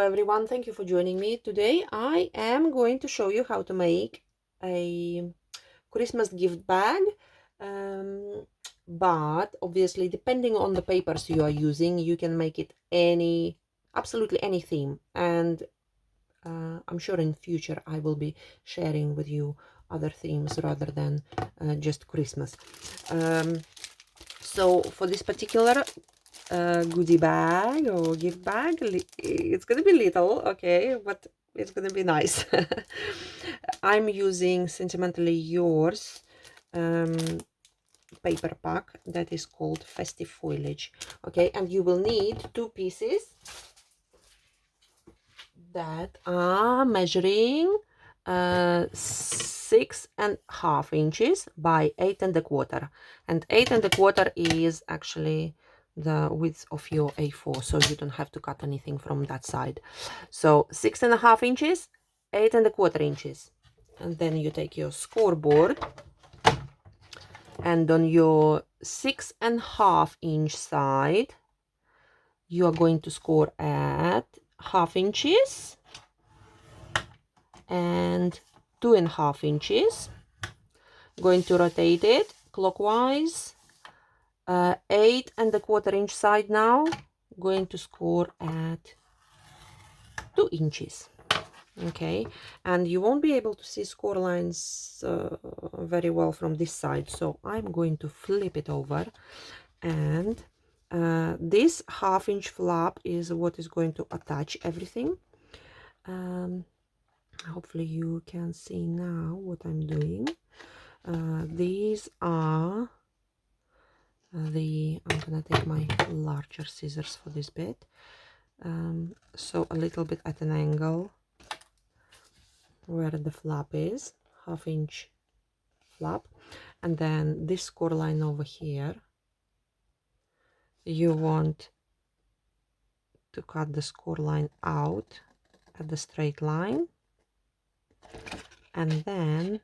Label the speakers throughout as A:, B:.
A: everyone, thank you for joining me. Today I am going to show you how to make a Christmas gift bag, but obviously depending on the papers you are using, you can make it absolutely any theme, and I'm sure in future I will be sharing with you other themes rather than just Christmas. So for this particular goodie bag or gift bag, it's gonna be little, okay, but it's gonna be nice. I'm using Sentimentally Yours paper pack that is called Festive Foliage, okay, and you will need two pieces that are measuring 6.5 inches by 8.25, and 8.25 is actually the width of your A4, so you don't have to cut anything from that side. So 6.5 inches, 8.25 inches, and then you take your scoreboard, and on your 6.5 inch side you are going to score at 0.5 inches and 2.5 inches. Going to rotate it clockwise. 8.25 inch side now, going to score at 2 inches. Okay, and you won't be able to see score lines very well from this side, so I'm going to flip it over, and this 0.5 inch flap is what is going to attach everything. Hopefully you can see now what I'm doing. These are I'm gonna take my larger scissors for this bit. So a little bit at an angle where the flap is, 0.5 inch flap, and then this score line over here, you want to cut the score line out at the straight line, and then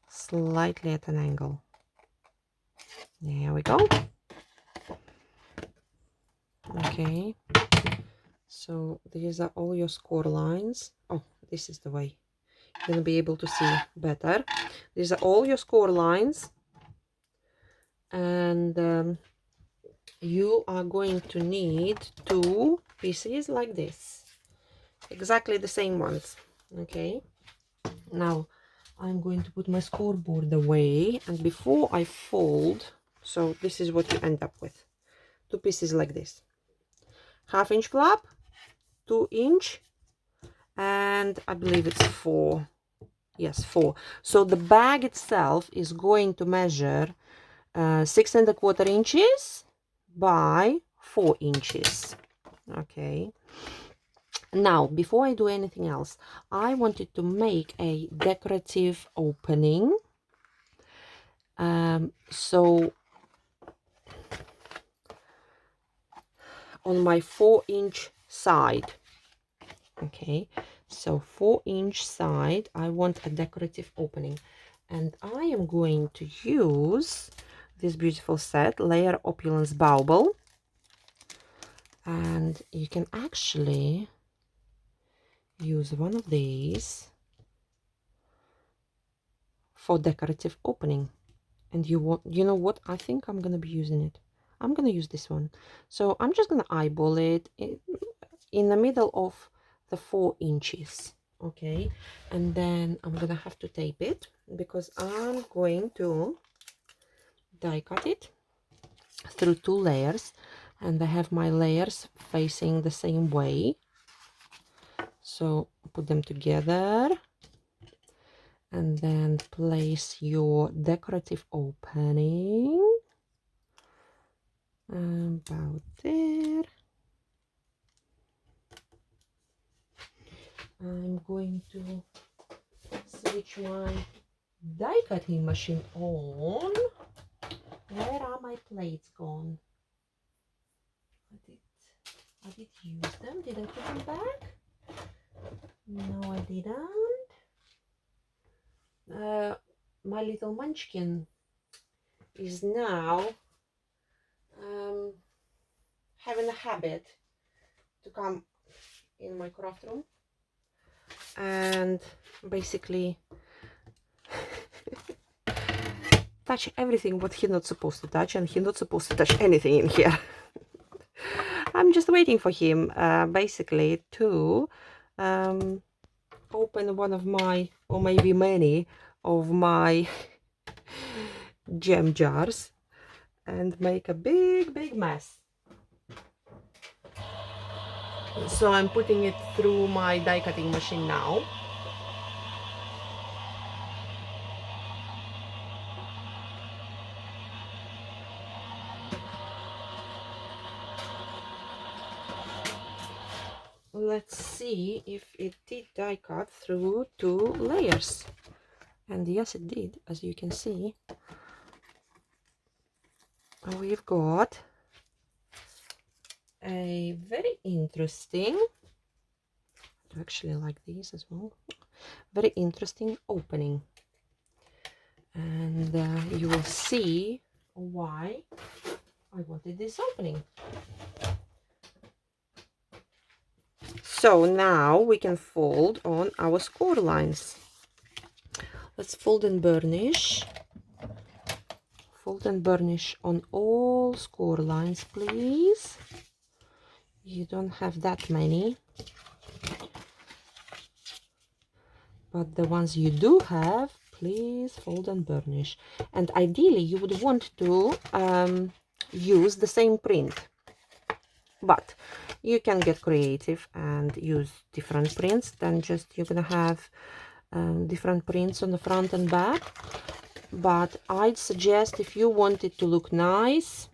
A: slightly at an angle. There we go. Okay, so these are all your score lines. Oh, this is the way you're gonna be able to see better. These are all your score lines, and you are going to need two pieces like this, exactly the same ones. Okay, now I'm going to put my scoreboard away, and before I fold, so this is what you end up with: two pieces like this, 0.5 inch flap, 2 inch, and I believe it's 4. Yes, 4. So the bag itself is going to measure 6.25 inches by 4 inches. Okay, now before I do anything else, I wanted to make a decorative opening. So on my 4 inch side, okay, so 4 inch side, I want a decorative opening, and I am going to use this beautiful set, Layer Opulence Bauble, and you can actually use one of these for decorative opening. And you know what, I think I'm gonna be using it. I'm gonna use this one, so I'm just gonna eyeball it in the middle of the 4 inches. Okay, and then I'm gonna have to tape it because I'm going to die cut it through 2 layers, and I have my layers facing the same way, so put them together and then place your decorative opening about there. I'm going to switch my die cutting machine on. Where are my plates gone? I did use them. Did I put them back? No, I didn't. My little munchkin is now in the habit to come in my craft room and basically touch everything what he's not supposed to touch, and he's not supposed to touch anything in here. I'm just waiting for him basically to open one of my, or maybe many of my jam jars and make a big mess. So I'm putting it through my die cutting machine now. Let's see if it did die cut through 2 layers. And yes, it did. As you can see, we've got a very interesting, I actually like these as well, very interesting opening. And you will see why I wanted this opening. So now we can fold on our score lines. Let's fold and burnish. Fold and burnish on all score lines, please. You don't have that many, but the ones you do have, please fold and burnish. And ideally you would want to use the same print, but you can get creative and use different prints. Then just you're gonna have different prints on the front and back. But I'd suggest, if you want it to look nice,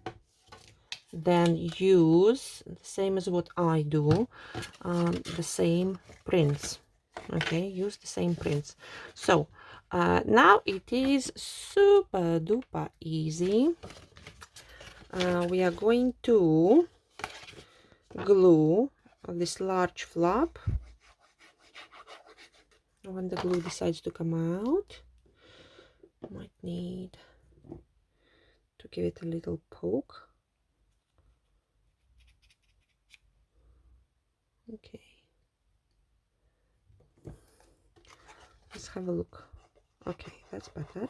A: then use the same as what I do, the same prints. Okay, use the same prints. So now it is super duper easy. We are going to glue this large flap when the glue decides to come out. Might need to give it a little poke. Okay, let's have a look. Okay, that's better.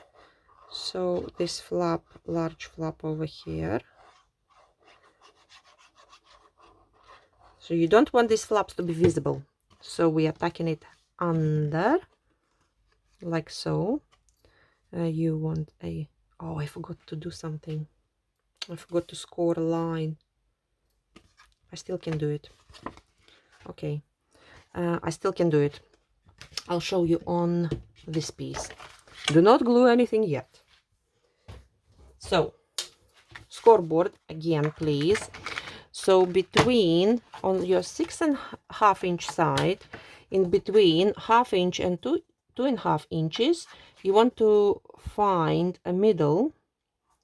A: So this flap, large flap over here, so you don't want these flaps to be visible, so we are tucking it under like so. You want a, oh, I forgot to do something. I forgot to score a line. I still can do it. Okay, I still can do it. I'll show you on this piece. Do not glue anything yet. So scoreboard again, please. So between, on your 6.5 inch side, in between 1/2 inch and 2.5 inches, you want to find a middle,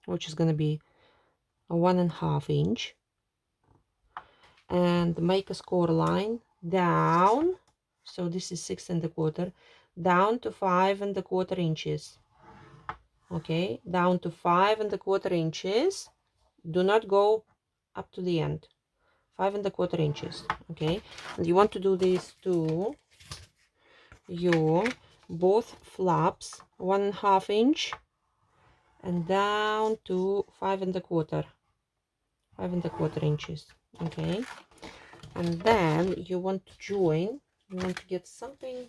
A: which is going to be a 1.5 inch, and make a score line down. So this is 6.25, down to 5.25 inches. Okay, down to 5.25 inches. Do not go up to the end. 5.25 inches. Okay, and you want to do this to your both flaps, 1.5 inch and down to 5.25 inches. Okay, and then you want to join, you want to get something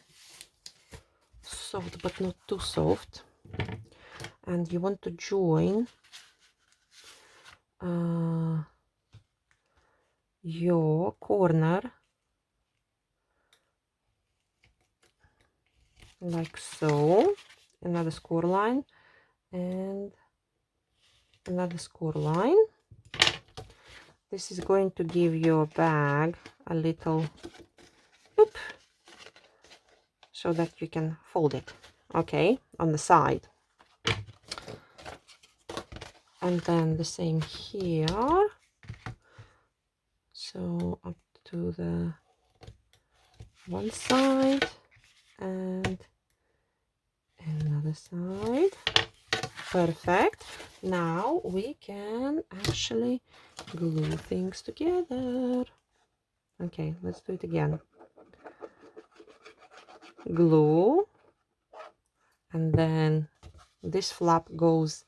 A: soft but not too soft, and you want to join your corner like so, another score line and another score line. This is going to give your bag a little oop, so that you can fold it, okay, on the side. And then the same here, so up to the one side and another side. Perfect. Now we can actually glue things together. Okay, let's do it again. Glue, and then this flap goes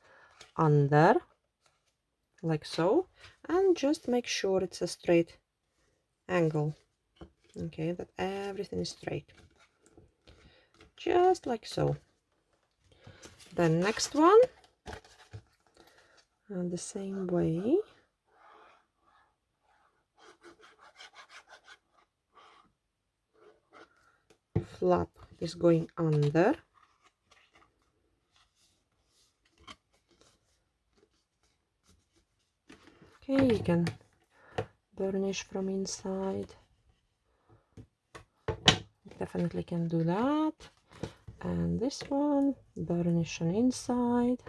A: under, like so, and just make sure it's a straight angle. Okay, that everything is straight. Just like so. The next one, and the same way. Flap is going under. Okay, you can burnish from inside. Definitely can do that. And this one, burnish on inside.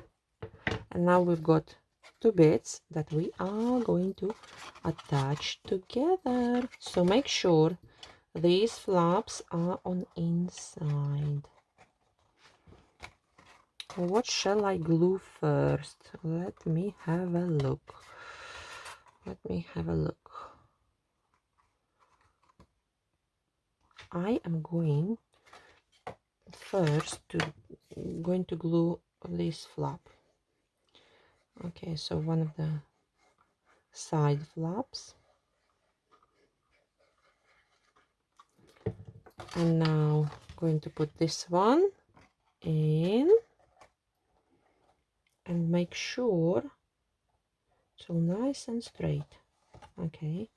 A: And now we've got two bits that we are going to attach together. So make sure these flaps are on inside. What shall I glue first? Let me have a look. Let me have a look. I am going first to glue this flap. Okay, so one of the side flaps. And now going to put this one in and make sure it's all nice and straight. Okay,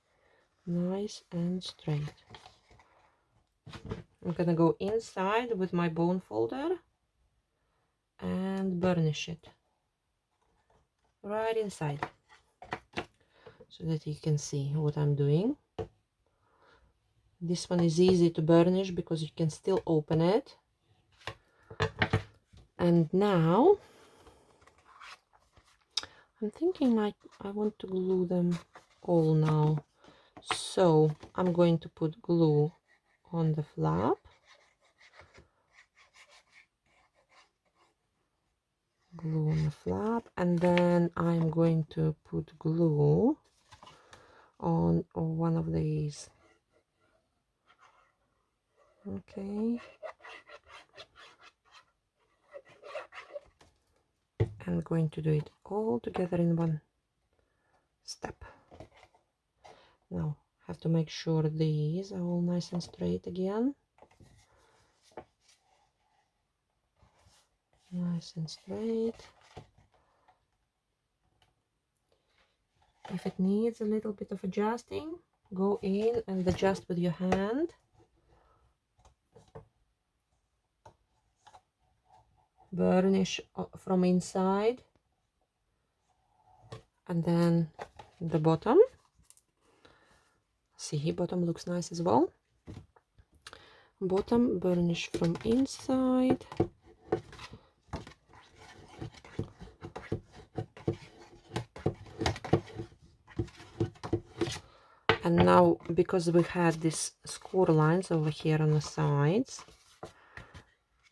A: nice and straight. I'm gonna go inside with my bone folder and burnish it right inside so that you can see what I'm doing. This one is easy to burnish because you can still open it. And now I'm thinking I want to glue them all now. So I'm going to put glue on the flap. Glue on the flap, and then I'm going to put glue on one of these. Okay. I'm going to do it all together in one step. Now have to make sure these are all nice and straight again. Nice and straight. If it needs a little bit of adjusting, go in and adjust with your hand. Burnish from inside, and then the bottom. See, bottom looks nice as well. Bottom burnish from inside. And now, because we had these score lines over here on the sides,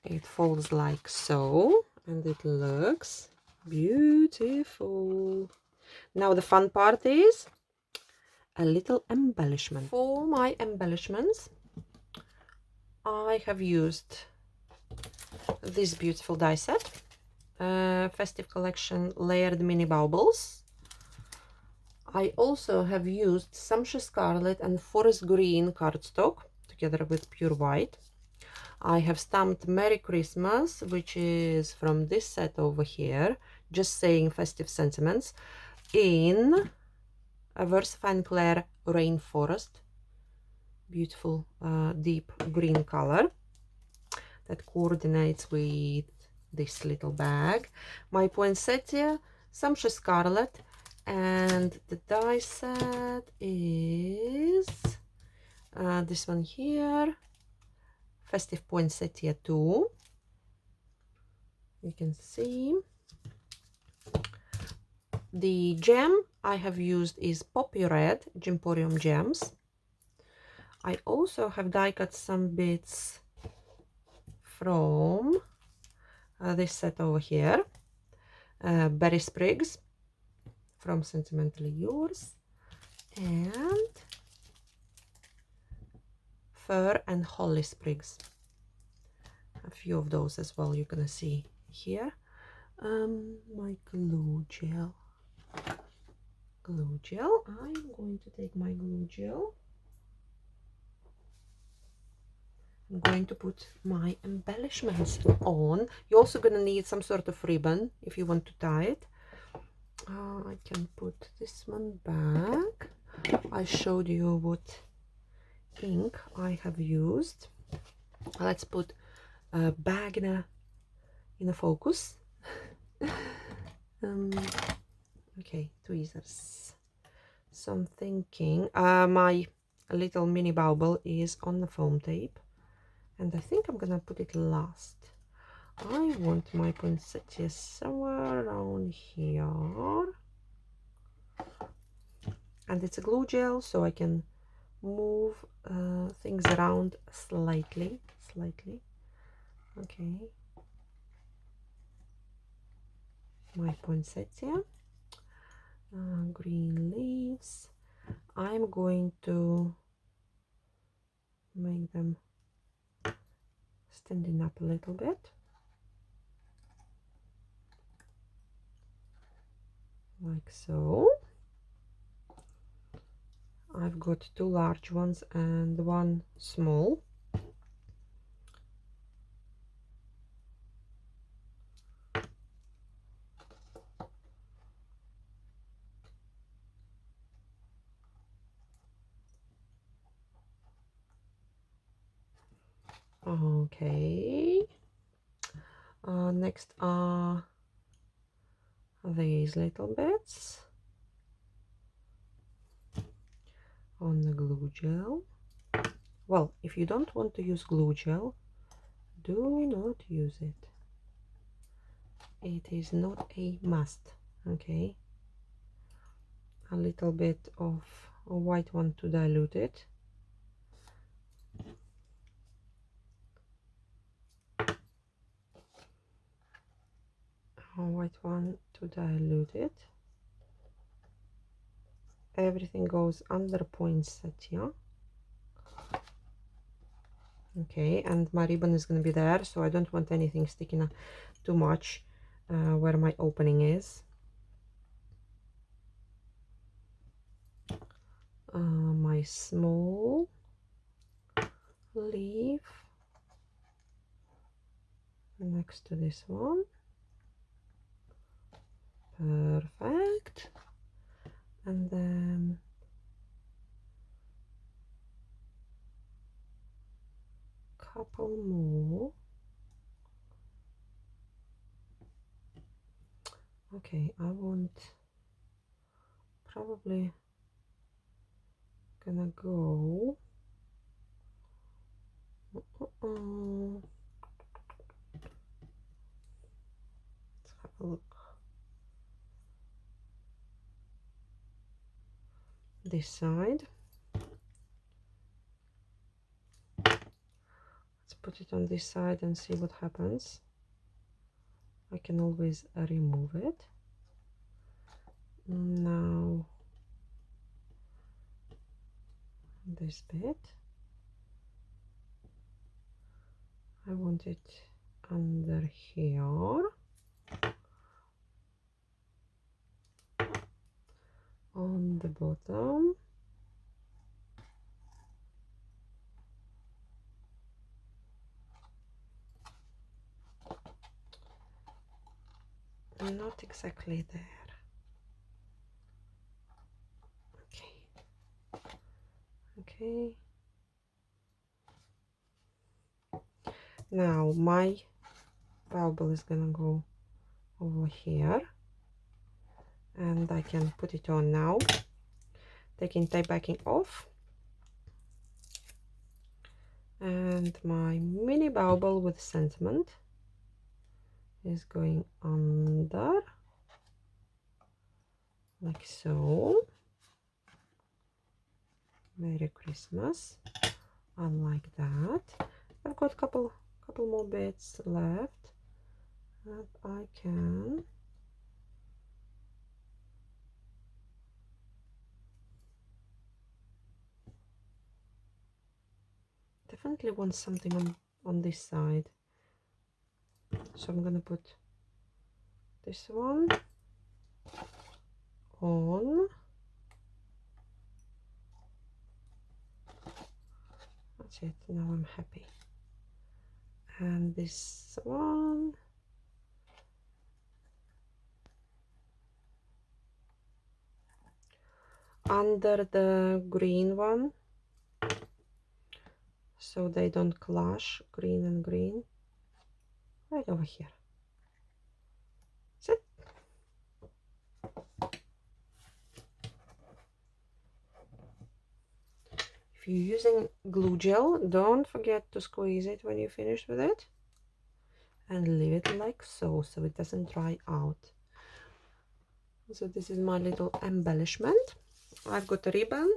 A: it folds like so, and it looks beautiful. Now the fun part is a little embellishment. For my embellishments, I have used this beautiful die set, festive collection layered mini baubles. I also have used Sumptuous Scarlet and Forest Green cardstock together with pure white. I have stamped Merry Christmas, which is from this set over here, just saying festive sentiments, in a Versafine Clair Rainforest. Beautiful deep green color that coordinates with this little bag. My poinsettia, Sumptuous Scarlet, and the die set is this one here, Festive Poinsettia 2. You can see the gem I have used is Poppy Red Gimporium Gems. I also have die cut some bits from this set over here. berry sprigs from Sentimentally Yours, and fir and holly sprigs, a few of those as well, you're gonna see here. My glue gel, I'm going to take my glue gel. I'm going to put my embellishments on. You're also gonna need some sort of ribbon if you want to tie it. I can put this one back. I showed you what ink I have used. Let's put a bag in a focus. Okay, tweezers. So I'm thinking my little mini bauble is on the foam tape, and I think I'm gonna put it last. I want my poinsettia somewhere around here, and it's a glue gel, so I can move things around slightly. Okay, my poinsettia, green leaves. I'm going to make them standing up a little bit, like so. I've got two large ones and one small. Okay, next are these little bits on the glue gel. Well, if you don't want to use glue gel, do not use it. It is not a must. Okay, a little bit of a white one to dilute it. A white one to dilute it. Everything goes under poinsettia. Okay, and my ribbon is going to be there, so I don't want anything sticking too much where my opening is. My small leaf next to this one. Perfect. And then couple more. Okay, I want probably gonna go let's have a look. This side. Let's put it on this side and see what happens. I can always remove it. Now this bit, I want it under here, on the bottom. Not exactly there. Okay. Now my bauble is gonna go over here, and I can put it on now, taking tape backing off, and my mini bauble with sentiment is going under, like so. Merry Christmas. I like that. I've got couple more bits left that I can definitely want something on this side, so I'm gonna put this one on. That's it, now I'm happy. And this one under the green one, so they don't clash, green and green, right over here. That's it. If you're using glue gel, don't forget to squeeze it when you finish with it, and leave it like so it doesn't dry out. So this is my little embellishment. I've got a ribbon,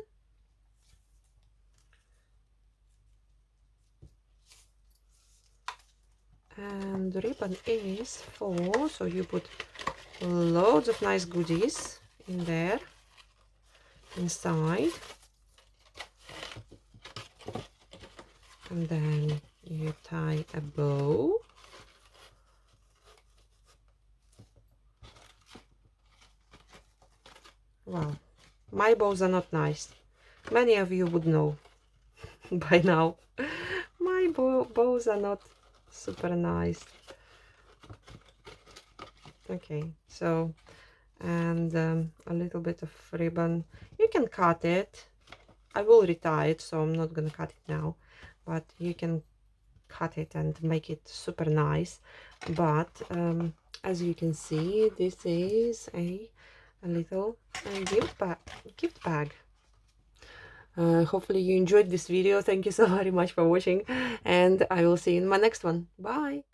A: and the ribbon is for, so you put loads of nice goodies in there inside, and then you tie a bow. Well, my bows are not nice. Many of you would know by now. My bows are not super nice. Okay, so, and a little bit of ribbon. You can cut it. I will retie it, so I'm not gonna cut it now, but you can cut it and make it super nice. But as you can see, this is a little gift bag. Hopefully you enjoyed this video. Thank you so very much for watching, and I will see you in my next one. Bye.